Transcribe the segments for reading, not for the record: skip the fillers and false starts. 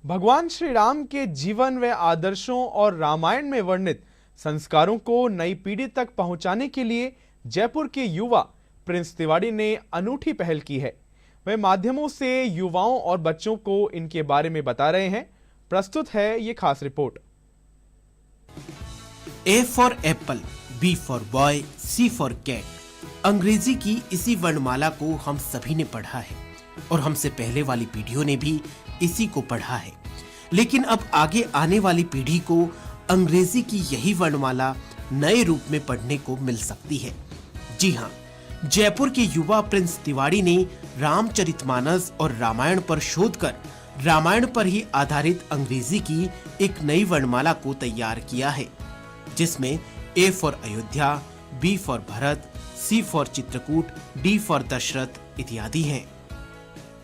भगवान श्री राम के जीवन व आदर्शों और रामायण में वर्णित संस्कारों को नई पीढ़ी तक पहुंचाने के लिए जयपुर के युवा प्रिंस तिवारी ने अनूठी पहल की है। वे माध्यमों से युवाओं और बच्चों को इनके बारे में बता रहे हैं। प्रस्तुत है ये खास report. A for apple, B for boy, C for cat. अंग्रेजी की इसी वर्णमाला को हम सभी ने पढ़ा है और हमसे पहले वाली पीढ़ियों ने भी इसी को पढ़ा है, लेकिन अब आगे आने वाली पीढ़ी को अंग्रेजी की यही वर्णमाला नए रूप में पढ़ने को मिल सकती है। जी हाँ, जयपुर के युवा प्रिंस तिवारी ने रामचरितमानस और रामायण पर शोध कर रामायण पर ही आधारित अंग्रेजी की एक नई वर्णमाला को तैयार किया है, जिसमें A for Ayodhya, B for Bharat, C for Chitrakoot, D for Dashrath इत्यादि हैं।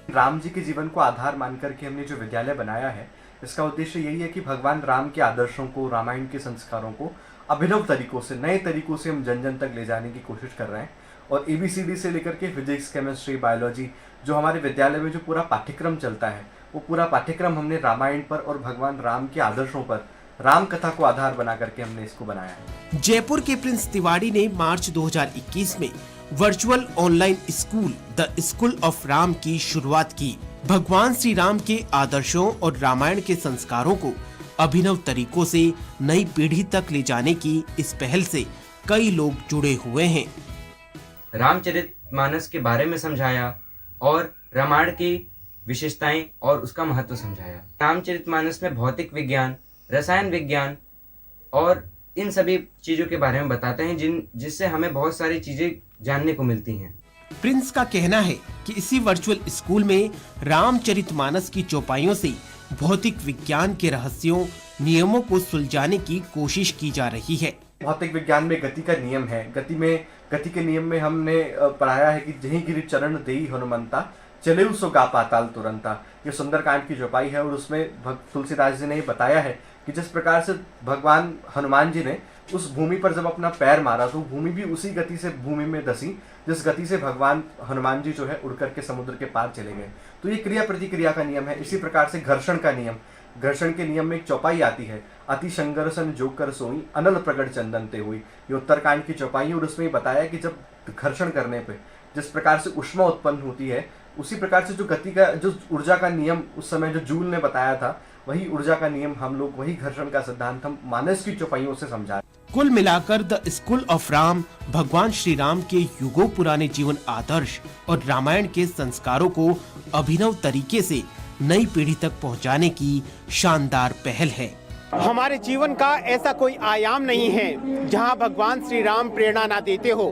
राम जी के जीवन को आधार मान करके हमने जो विद्यालय बनाया है, इसका उद्देश्य यही है कि भगवान राम के आदर्शों को, रामायण के संस्कारों को अभिनव तरीकों से, नए तरीकों से हम जन जन तक ले जाने की कोशिश कर रहे हैं। और ABCD से लेकर के फिजिक्स, केमिस्ट्री, बायोलॉजी, जो हमारे विद्यालय में जो पूरा पाठ्यक्रम चलता है, वो पूरा पाठ्यक्रम हमने रामायण पर और भगवान राम के आदर्शों पर, राम कथा को आधार बना करके हमने इसको बनाया है। जयपुर के प्रिंस तिवारी ने मार्च 2021 में virtual online school the school of Ram की शुरुआत की। भगवान श्री राम के आदर्शों और रामायण के संस्कारों को अभिनव तरीकों से नई पीढ़ी तक ले जाने की इस पहल से कई लोग जुड़े हुए हैं। रामचरितमानस के बारे में समझाया और रामायण की विशेषताएं और उसका महत्व समझाया। रामचरितमानस में भौतिक विज्ञान, रसायन विज्ञान और इन सभी चीजों के बारे में बताते हैं, जिससे हमें बहुत सारी चीजें जानने को मिलती हैं। प्रिंस का कहना है कि इसी वर्चुअल स्कूल में रामचरितमानस की चौपाइयों से भौतिक विज्ञान के रहस्यों, नियमों को सुलझाने की कोशिश की जा रही है। भौतिक विज्ञान में गति का नियम है। गति के नियम में हमने पढ़ाया है कि जहीं गिरि चरण देई हनुमंता, चले सो गा पाताल तुरंता। ये सुंदरकांड की चौपाई है और उसमें तुलसीदास जी ने बताया है कि जिस प्रकार से भगवान हनुमान जी ने उस भूमि पर जब अपना पैर मारा तो भूमि भी उसी गति से भूमि में धसी, जिस गति से भगवान हनुमान जी जो है उड़ करके समुद्र के पार चले गए। तो ये क्रिया प्रतिक्रिया का नियम है। इसी प्रकार से घर्षण का नियम, घर्षण के नियम में एक चौपाई आती है, अति संघर्षण जो कर सोई अनल प्रगट चंदन ते हुई। ये उत्तरकांड की चौपाई है और उसमें बताया कि जब घर्षण करने पे जिस प्रकार से ऊष्मा उत्पन्न होती है, उसी प्रकार से जो गति का, जो ऊर्जा का नियम उस समय जो जूल ने बताया था, वही ऊर्जा का नियम हम लोग, वही घर्षण का सिद्धांत हम मानस की चौपाइयों से समझा। कुल मिलाकर द स्कूल ऑफ राम भगवान श्री राम के युगों पुराने जीवन आदर्श और रामायण के संस्कारों को अभिनव तरीके से नई पीढ़ी तक पहुंचाने की शानदार पहल है। हमारे जीवन का ऐसा कोई आयाम नहीं है जहां भगवान श्री राम प्रेरणा ना देते हो।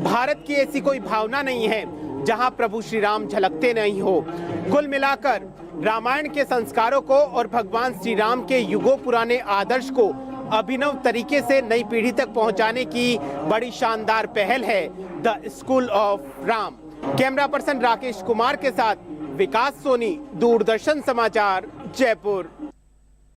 भारत की ऐसी कोई भावना नहीं है जहां प्रभु श्री राम झलकते नहीं हो। कुल मिलाकर रामायण के संस्कारों को और भगवान श्री राम के युगों पुराने आदर्श को अभिनव तरीके से नई पीढ़ी तक पहुंचाने की बड़ी शानदार पहल है the school of Ram. Camera person Rakesh Kumar के साथ विकास सोनी, दूरदर्शन समाचार, जयपुर।